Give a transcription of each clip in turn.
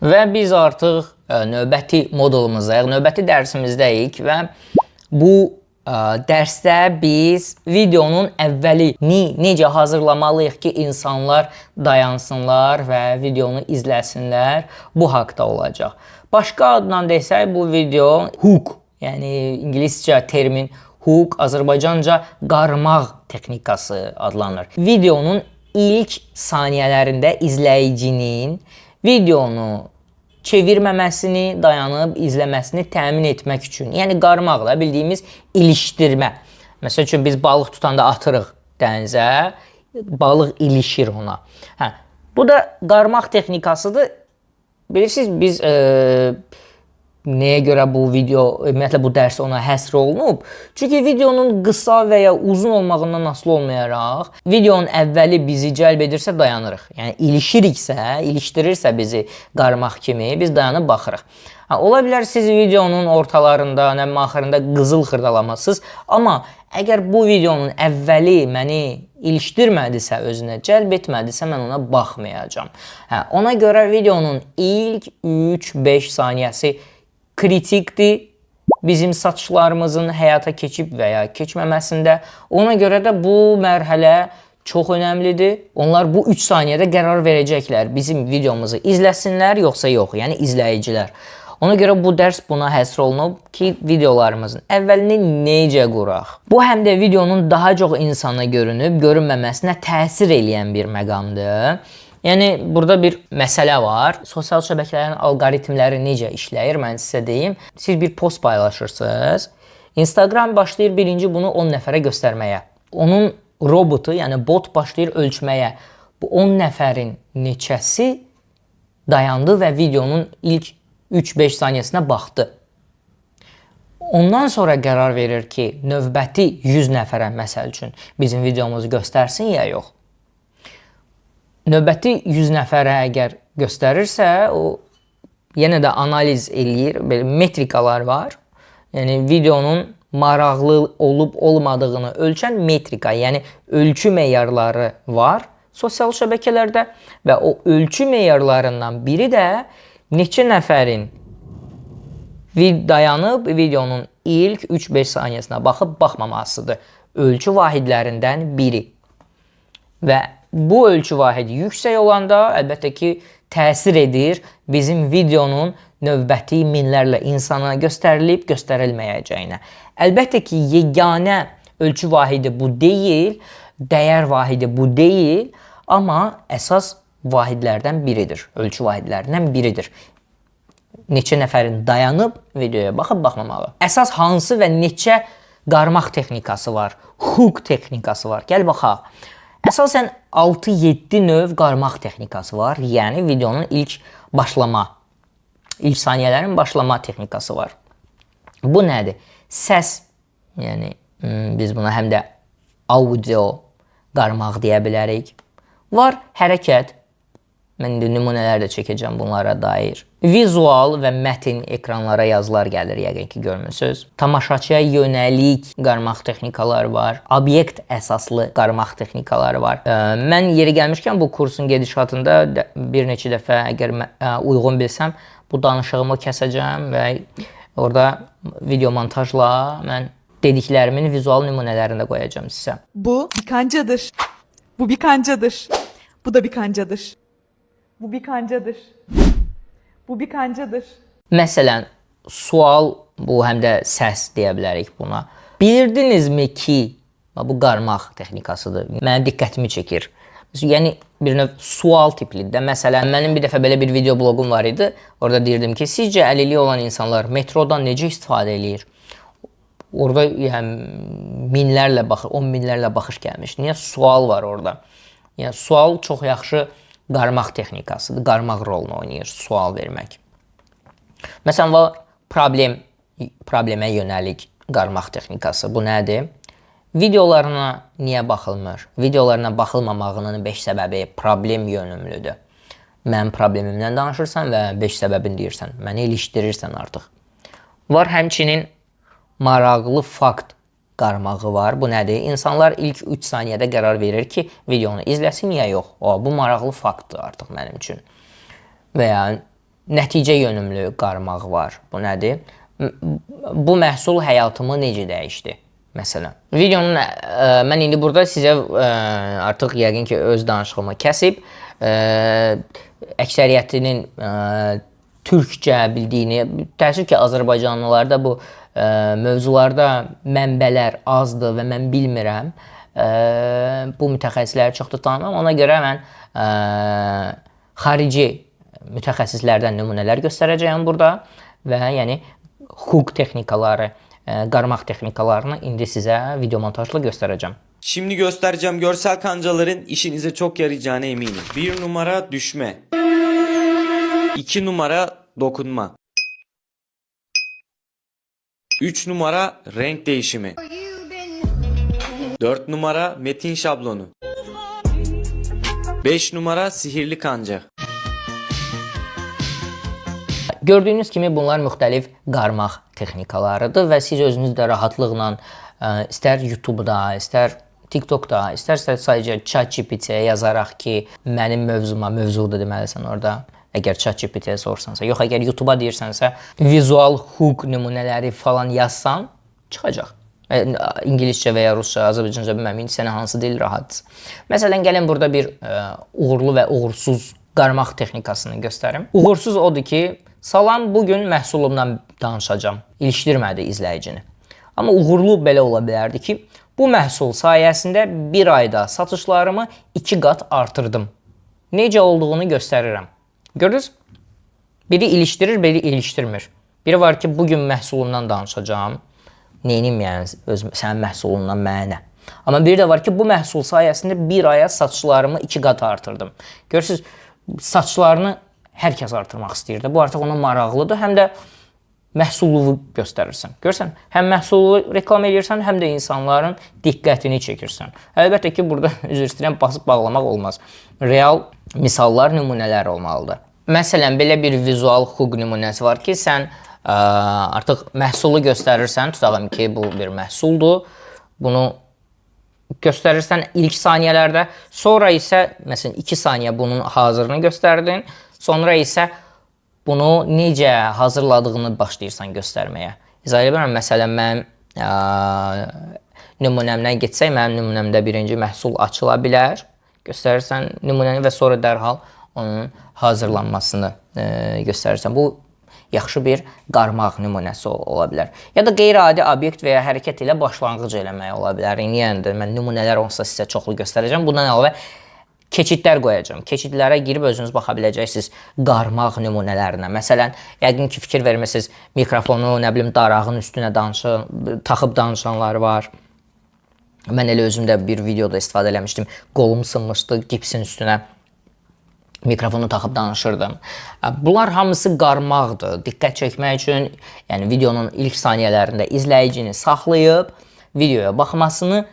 Və biz artıq növbəti modulumuzdayıq, növbəti dərsimizdəyik və bu dərsdə biz videonun əvvəlini necə hazırlamalıyıq ki, insanlar dayansınlar və videonu izləsinlər, bu haqda olacaq. Başqa adla desək, bu video hook, yəni ingiliscə termin hook, Azərbaycanca qarmaq texnikası adlanır. Videonun ilk saniyələrində izləyicinin videonu çevirməməsini, dayanıb izləməsini təmin etmək üçün. Yəni qarmaqla bildiyimiz ilişdirmə. Məsəl üçün biz balıq tutanda atırıq dənizə, balıq ilişir ona. Bu da qarmaq texnikasıdır. Bilirsiniz, biz nəyə görə bu video, ümumiyyətlə bu dərs ona həsr olunub? Çünki videonun qısa və ya uzun olmağından asılı olmayaraq, videonun əvvəli bizi cəlb edirsə dayanırıq. Yəni ilişiriksə, ilişdirirsə bizi qarmaq kimi, biz dayanıb baxırıq. Ola bilər siz videonun ortalarında, axırında qızıl xırdalamasınız, amma əgər bu videonun əvvəli məni ilişdirmədisə, özünə cəlb etmədisə, mən ona baxmayacağam. Ona görə videonun ilk 3-5 saniyəsi kritikdir bizim satışlarımızın həyata keçib və ya keçməməsində. Ona görə də bu mərhələ çox önəmlidir. Onlar bu 3 saniyədə qərar verəcəklər. Bizim videomuzu izləsinlər, yoxsa yox, yəni izləyicilər. Ona görə bu dərs buna həsr olunub ki, videolarımızın əvvəlini necə quraq. Bu həm də videonun daha çox insana görünüb, görünməməsinə təsir eləyən bir məqamdır. Yəni, burada bir məsələ var. Sosial şəbəkələrin alqoritmləri necə işləyir, mən sizə deyim. Siz bir post paylaşırsınız. Instagram başlayır birinci bunu 10 nəfərə göstərməyə. Onun robotu, yəni bot başlayır ölçməyə. Bu 10 nəfərin neçəsi dayandı və videonun ilk 3-5 saniyəsinə baxdı. Ondan sonra qərar verir ki, növbəti 100 nəfərə, məsəl üçün, bizim videomuzu göstərsin ya yox. Növbəti 100 nəfərə əgər göstərirsə, o yenə də analiz eləyir, belə metrikalar var. Yəni videonun maraqlı olub-olmadığını ölçən metrika, yəni ölçü meyarları var sosial şəbəkələrdə və o ölçü meyarlarından biri də neçə nəfərin dayanıb videonun ilk 3-5 saniyəsinə baxıb baxmamasıdır. Ölçü vahidlərindən biri. Və bu ölçü vahidi yüksək olanda əlbəttə ki, təsir edir bizim videonun növbəti minlərlə insana göstərilib göstərilməyəcəyinə. Əlbəttə ki, yeganə ölçü vahidi bu deyil, dəyər vahidi bu deyil, amma əsas vahidlərdən biridir, ölçü vahidlərindən biridir. Neçə nəfərin dayanıb videoya baxıb baxmamalı. Əsas hansı və neçə qarmaq texnikası var, hook texnikası var. Gəl baxaq. Əsasən 6-7 növ qarmaq texnikası var. Yəni videonun ilk saniyələrin başlama texnikası var. Bu nədir? Səs, yəni biz buna həm də audio qarmaq deyə bilərik. Var hərəkət. Mən indi nümunələr də çəkəcəm bunlara dair. Vizual və mətin ekranlara yazılar gəlir, yəqin ki, görmüsünüz. Tamaşaçıya yönəlik qarmaq texnikalar var. Obyekt əsaslı qarmaq texnikaları var. Mən yeri gəlmişkən bu kursun gedişatında bir neçə dəfə əgər uyğun bilsəm, bu danışığımı kəsəcəm və orada video montajla mən dediklərimin vizual nümunələrini də qoyacağım sizə. Bu bir kancadır. Bu bir kancadır. Bu da bir kancadır. Bu bir kancadır. Bu bir kancadır. Məsələn, sual, bu həm də səs deyə bilərik buna. Bilirdinizmi ki, bu qarmaq texnikasıdır. Mənim diqqətimi çəkir. Yəni, bir növ sual tiplidir. Məsələn, mənim bir dəfə belə bir video bloqum var idi. Orada deyirdim ki, sizcə əlilliyi olan insanlar metrodan necə istifadə eləyir? Orada minlərlə baxış, 10 minlərlə baxış gəlmiş. Niyə? Sual var orada. Yəni, sual çox yaxşı qarmaq texnikasıdır. Qarmaq rolunu oynayır, sual vermək. Məsələn, var problemə yönəlik qarmaq texnikası. Bu nədir? Videolarına niyə baxılmır? Videolarına baxılmamağının 5 səbəbi problem yönümlüdür. Mənim problemimdən danışırsan və 5 səbəbini deyirsən. Məni ilişdirirsən artıq. Var həmçinin maraqlı fakt qarmağı var. Bu nədir? İnsanlar ilk 3 saniyədə qərar verir ki, videonu izləsin ya yox. Bu maraqlı faktdır artıq mənim üçün. Və ya nəticə yönümlü qarmaq var. Bu nədir? Bu məhsul həyatımı necə dəyişdi? Məsələn, videonun mən indi burada sizə artıq yəqin ki öz danışığımı kəsib əksəriyyətinin türkcə bildiyini, təəssüf ki Azərbaycanlılarda bu mövzularda mənbələr azdır və mən bilmirəm. Bu mütəxəssisləri çox da tanımam. Ona görə mən xarici mütəxəssislərdən nümunələr göstərəcəyəm burada və yəni hukuk texnikaları, qarmaq texnikalarını indi sizə video montajla göstereceğim. Şimdi göstereceğim görsel kancaların işinize çok yarayacağına eminim. 1 numara düşme. 2 numara dokunma. 3 numara renk değişimi. 4 numara metin şablonu. 5 numara sihirli kanca. Gördüyünüz kimi bunlar müxtəlif qarmaq texnikalarıdır və siz özünüz də rahatlıqla istər YouTube-da, istər TikTok-da, istərsə sadəcə ChatGPT-yə yazaraq ki, mənim mövzudur deməlisən orada. Əgər ChatGPT-yə sorsansa, yox əgər YouTube-a deyirsənsə, vizual hukuk nümunələri falan yazsan çıxacaq. İngiliscə və ya rusca, Azərbaycanca bilməm, indi sənə hansı dil rahatdır. Məsələn, gəlin burada bir uğurlu və uğursuz qarmaq texnikasını göstərim. Uğursuz odur ki, salam, bugün məhsulumdan danışacağam. İlişdirmədi izləyicini. Amma uğurlu belə ola bilərdi ki, bu məhsul sayəsində bir ayda satışlarımı 2 qat artırdım. Necə olduğunu göstərirəm. Gördünüz? Biri ilişdirir, biri ilişdirmir. Biri var ki, bugün məhsulumdan danışacağam. Neynim yəni sənin məhsulundan mənə. Amma biri də var ki, bu məhsul sayəsində bir aya satışlarımı 2 qat artırdım. Görürsünüz, saçlarını hər kəs artırmaq istəyir. Bu artıq ona maraqlıdır, həm də məhsulluğu göstərirsən. Görürsən, həm məhsulluğu reklam edirsən, həm də insanların diqqətini çəkirsən. Əlbəttə ki, burada üzr istəyirəm, basıb bağlamaq olmaz. Real misallar, nümunələr olmalıdır. Məsələn, belə bir vizual hukuk nümunəsi var ki, sən artıq məhsulu göstərirsən, tutağım ki, bu bir məhsuldur. Bunu göstərirsən ilk saniyələrdə, sonra isə məsələn 2 saniyə bunun hazırını göstərdin, sonra isə bunu necə hazırladığını başlayırsan göstərməyə. İzah edirəm, məsələn mən nümunəmdən getsək, mənim nümunəmdə birinci məhsul açıla bilər, göstərirsən nümunəni və sonra dərhal onun hazırlanmasını göstərirsən. Bu yaxşı bir qarmaq nümunəsi ola bilər. Ya da qeyri-adi obyekt və ya hərəkət ilə başlanğıc eləmək ola bilər. Yəni də mən nümunələr olsa sizə çoxlu göstərəcəm. Bundan əlavə keçidlər qoyacağam. Keçidlərə girib özünüz baxa biləcəksiniz qarmaq nümunələrinə. Məsələn, yəqin ki fikir vermisiniz, mikrofonu, nə bilim, darağın üstünə taxıb danışanlar var. Mən elə özüm də bir videoda istifadə eləmişdim. Qolum sınmışdı gipsin üstünə. Mikrofonu taxıb danışırdım. Bunlar hamısı qarmaqdır. Diqqət çəkmək üçün, yəni videonun ilk saniyələrində izləyicini saxlayıb videoya baxmasını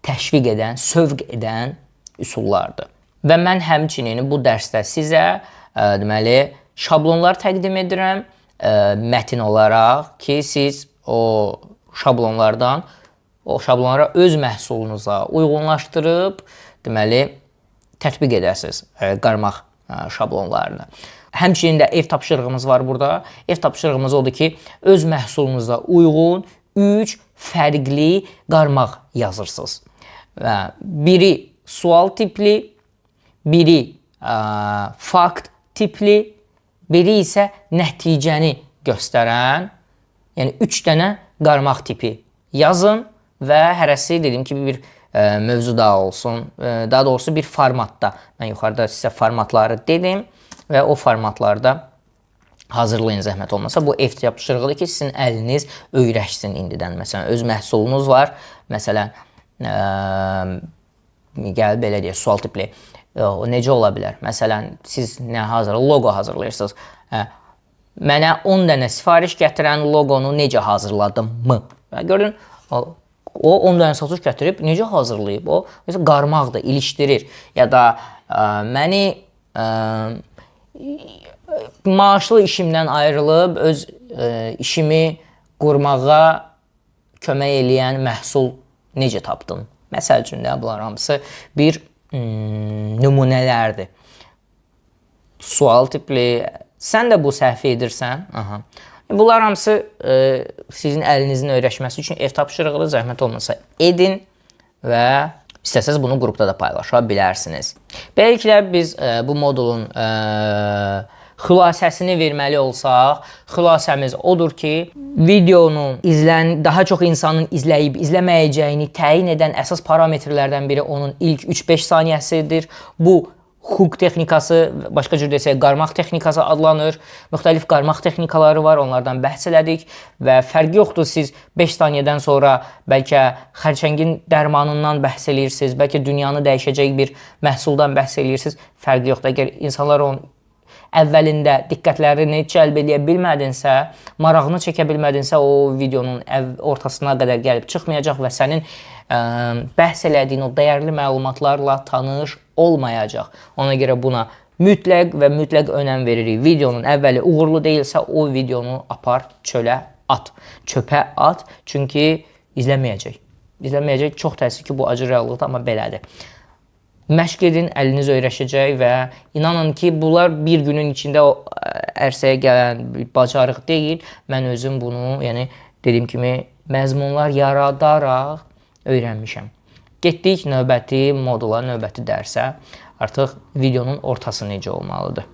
təşviq edən, sövq edən üsullardır. Və mən həmçinin bu dərsdə sizə deməli şablonlar təqdim edirəm mətin olaraq ki, siz o şablonlara öz məhsulunuza uyğunlaşdırıb deməli tətbiq edəsiniz qarmaq şablonlarını. Həmçinin də ev tapşırığımız var burada. Ev tapşırığımız odur ki, öz məhsulunuza uyğun 3 fərqli qarmaq yazırsınız. Biri sual tipli, biri fakt tipli, biri isə nəticəni göstərən, yəni 3 dənə qarmaq tipi yazın və hərəsi dediyim kimi bir mövzu da olsun, daha doğrusu bir formatda. Mən yuxarıda sizə formatları dedim və o formatlarda hazırlayın zəhmət olmasa. Bu ev tapşırığıdır ki, sizin əliniz öyrəşsin indidən. Məsələn, öz məhsulunuz var. Məsələn, gəl belə deyək, sual tipli. O necə ola bilər? Məsələn, siz logo hazırlayırsınız. Mənə 10 dənə sifariş gətirən loqonu necə hazırladım mı? Gördün, o 10 dənə satış gətirib necə hazırlayıb? O mesela qarmaqdır, ilişdirir. Ya da məni maaşlı işimdən ayrılıb öz işimi qurmağa kömək eləyən məhsul necə tapdım? Məsəl üçün də bunlar hamısı bir nümunələrdir. Sual tipli, sən də bu səhvi edirsən. Aha. Bunlar hamısı sizin əlinizin öyrəşməsi üçün ev tapşırıqlı, zəhmət olmasa edin və istəsəz bunu qrupda da paylaşa bilərsiniz. Beləliklə biz bu modulun xülasəsini verməli olsaq, xülasəmiz odur ki, videonun daha çox insanın izləyib izləməyəcəyini təyin edən əsas parametrlərdən biri onun ilk 3-5 saniyəsidir. Bu huk texnikası, başqa cür desək, qarmaq texnikası adlanır. Müxtəlif qarmaq texnikaları var, onlardan bəhs elədik və fərqi yoxdur, siz 5 saniyədən sonra bəlkə xərçəngin dərmanından bəhs eləyirsiniz, bəlkə dünyanı dəyişəcək bir məhsuldan bəhs eləyirsiniz, fərqi yoxdur. Əgər insanlar onun əvvəlində diqqətlərini cəlb edə bilmədinsə, marağını çəkə bilmədinsə, o videonun ortasına qədər gəlib çıxmayacaq və sənin bəhs elədiyin o dəyərli məlumatlarla tanış olmayacaq. Ona görə buna mütləq və mütləq önəm veririk. Videonun əvvəli uğurlu deyilsə, o videonu apar çölə at. Çöpə at, çünki izləməyəcək. İzləməyəcək, çox təəssüf ki, bu acı reallıqdır, amma belədir. Məşq edin, əliniz öyrəşəcək və inanın ki, bunlar bir günün içində o ərsəyə gələn bacarıq deyil. Mən özüm bunu, yəni dediyim kimi, məzmunlar yaradaraq öyrənmişəm. Getdik növbəti modula, növbəti dərsə. Artıq videonun ortası necə olmalıdır?